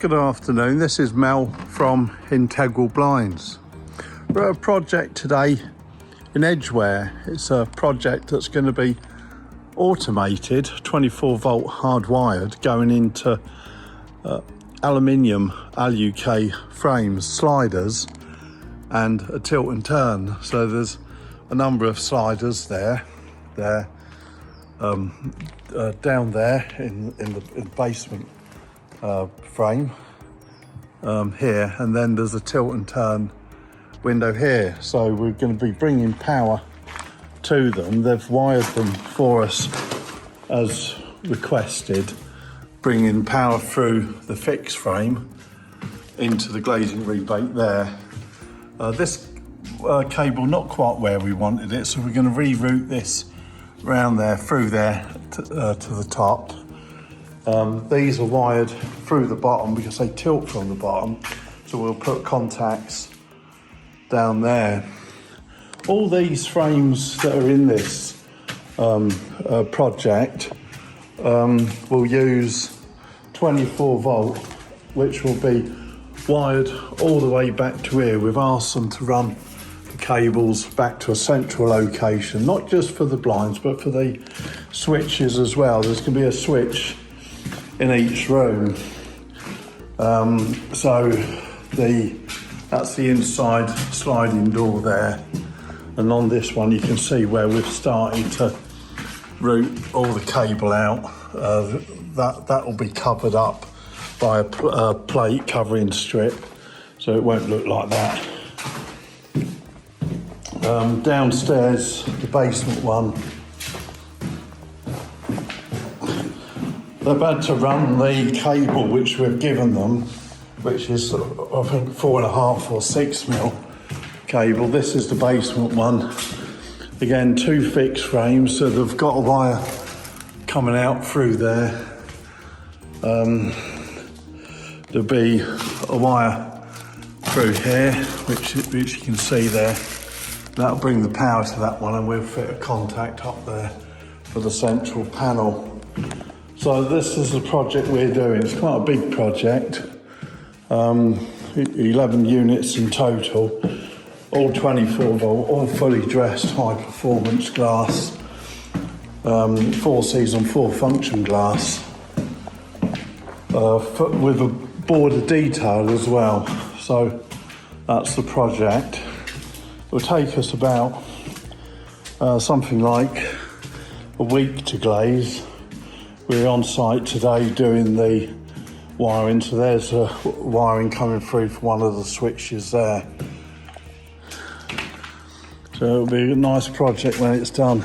Good afternoon, this is Mel from Integral Blinds. We're at a project today in Edgware. It's a project that's going to be automated, 24 volt hardwired, going into aluminium alu-K frames, sliders and a tilt and turn. So there's a number of sliders there. They're down there in the basement frame here, and then there's a tilt and turn window here. So we're going to be bringing power to them. They've wired them for us as requested, bringing power through the fixed frame into the glazing rebate there. This cable not quite where we wanted it, so we're going to reroute this round there, through there to the top. These are wired through the bottom because they tilt from the bottom, so we'll put contacts down there. All these frames that are in this project will use 24 volt, which will be wired all the way back to here. We've asked them to run the cables back to a central location, not just for the blinds but for the switches as well. There's going to be a switch in each room. So that's the inside sliding door there, and on this one you can see where we've started to route all the cable out. That will be covered up by a plate covering strip, so it won't look like that. Downstairs, the basement one, they've had to run the cable which we've given them, which is I think 4.5 or 6 mil cable. This is the basement one. Again, 2 fixed frames, so they've got a wire coming out through there. There'll be a wire through here, which you can see there. That'll bring the power to that one, and we'll fit a contact up there for the central panel. So this is the project we're doing. It's quite a big project. 11 units in total, all 24 volt, all fully dressed high performance glass, 4 season 4 function glass, with a border detail as well. So that's the project. It will take us about something like a week to glaze. We're on site today doing the wiring, so there's a wiring coming through for one of the switches there. So it'll be a nice project when it's done.